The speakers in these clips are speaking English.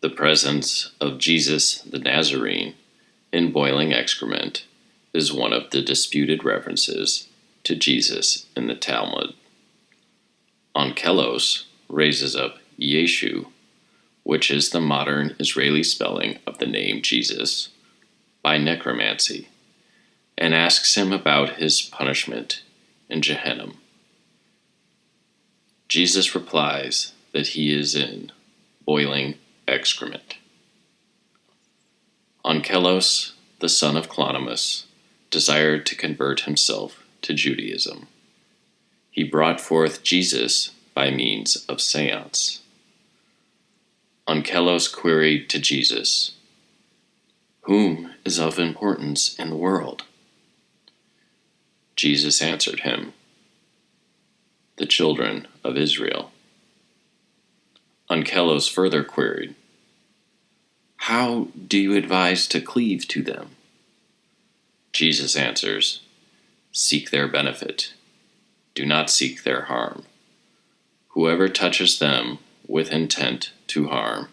The presence of Jesus the Nazarene in boiling excrement is one of the disputed references to Jesus in the Talmud. Onkelos raises up Yeshu, which is the modern Israeli spelling of the name Jesus, by necromancy, and asks him about his punishment in Bejhennam. Jesus replies that he is in boiling excrement. Onkelos, the son of Clonomus, desired to convert himself to Judaism. He brought forth Jesus by means of seance. Onkelos queried to Jesus, "Whom is of importance in the world?" Jesus answered him, "The children of Israel." Onkelos further queried, "How do you advise to cleave to them?" Jesus answers, "Seek their benefit. Do not seek their harm. Whoever touches them with intent to harm,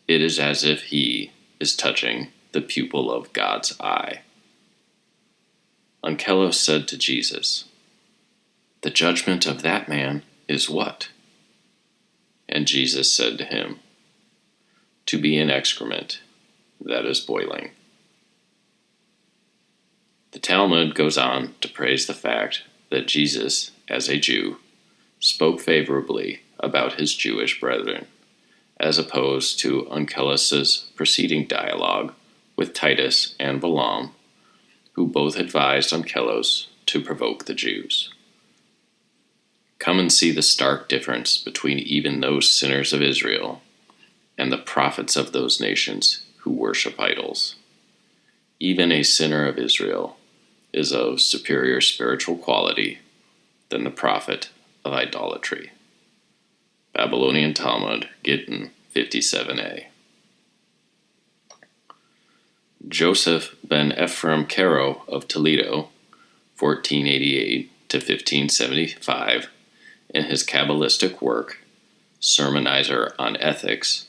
it is as if he is touching the pupil of God's eye." Onkelos said to Jesus, "The judgment of that man is what?" And Jesus said to him, "To be in excrement that is boiling." The Talmud goes on to praise the fact that Jesus, as a Jew, spoke favorably about his Jewish brethren, as opposed to Onkelos' preceding dialogue with Titus and Balaam, who both advised Onkelos to provoke the Jews. Come and see the stark difference between even those sinners of Israel and the prophets of those nations who worship idols. Even a sinner of Israel is of superior spiritual quality than the prophet of idolatry. Babylonian Talmud, Gittin, 57a. Joseph ben Ephraim Caro of Toledo, 1488 to 1575, in his Kabbalistic work, Sermonizer on Ethics,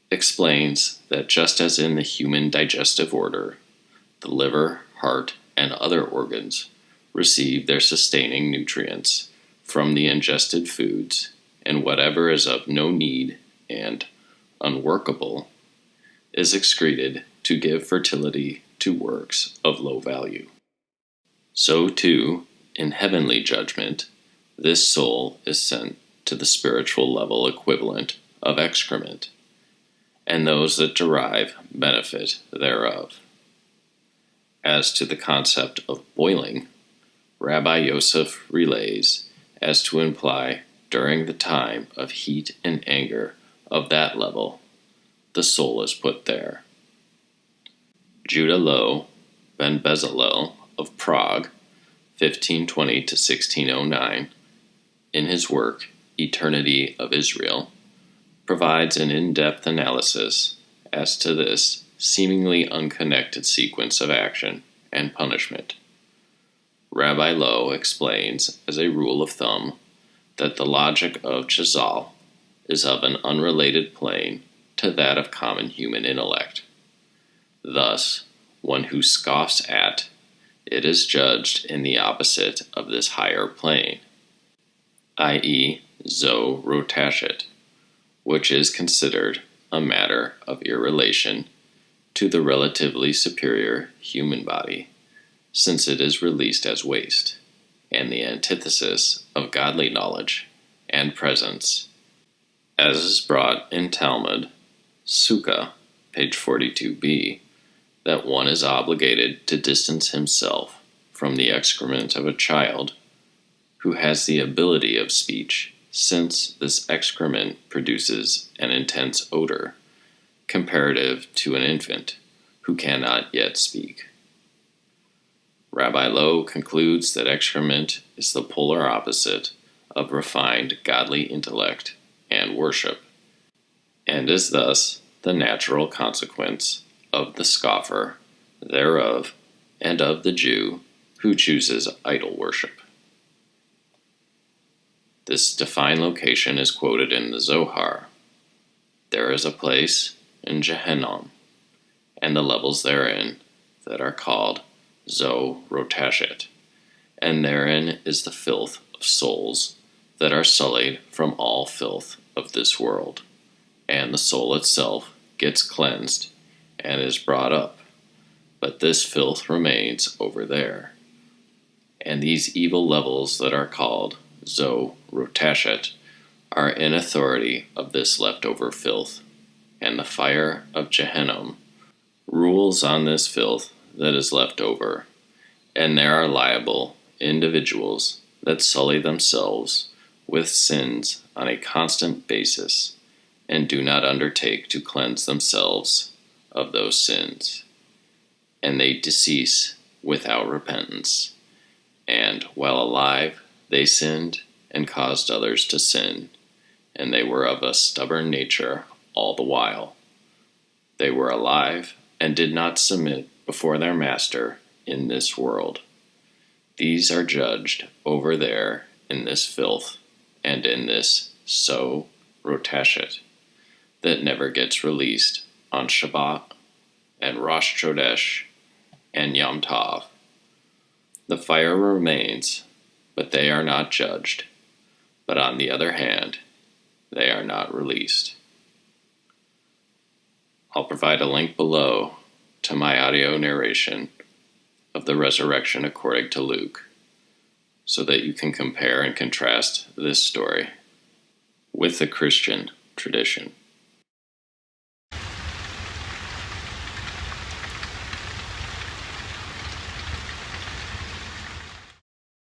explains that just as in the human digestive order, the liver, heart, and other organs receive their sustaining nutrients from the ingested foods, and whatever is of no need and unworkable is excreted to give fertility to works of low value. So too, in heavenly judgment, this soul is sent to the spiritual level equivalent of excrement, and those that derive benefit thereof. As to the concept of boiling, Rabbi Yosef relays as to imply during the time of heat and anger of that level, the soul is put there. Judah Loew ben Bezalel of Prague, 1520 to 1609, in his work Eternity of Israel, provides an in-depth analysis as to this seemingly unconnected sequence of action and punishment. Rabbi Loew explains as a rule of thumb that the logic of Chazal is of an unrelated plane to that of common human intellect. Thus, one who scoffs at it is judged in the opposite of this higher plane, i.e., zo rotashet, which is considered a matter of irrelation to the relatively superior human body, since it is released as waste, and the antithesis of godly knowledge and presence, as is brought in Talmud, Sukkah, page 42b, that one is obligated to distance himself from the excrement of a child who has the ability of speech, since this excrement produces an intense odor, comparative to an infant who cannot yet speak. Rabbi Loew concludes that excrement is the polar opposite of refined godly intellect and worship, and is thus the natural consequence of the scoffer thereof and of the Jew who chooses idol worship. This defined location is quoted in the Zohar. there is a place in Bejhενnom, and the levels therein that are called Zo-Rotashet, and therein is the filth of souls that are sullied from all filth of this world, and the soul itself gets cleansed and is brought up, but this filth remains over there. And these evil levels that are called Zo-Rotashet are in authority of this leftover filth, and the fire of Bejhενnom rules on this filth that is left over, and there are liable individuals that sully themselves with sins on a constant basis, and do not undertake to cleanse themselves of those sins. And they decease without repentance, and while alive they sinned and caused others to sin, and they were of a stubborn nature all the while. They were alive and did not submit before their master in this world. These are judged over there in this filth and in this Zo-Rotashet that never gets released on Shabbat and Rosh Chodesh and Yom Tov. The fire remains, but they are not judged. But on the other hand, they are not released. I'll provide a link below to my audio narration of the resurrection according to Luke, so that you can compare and contrast this story with the Christian tradition.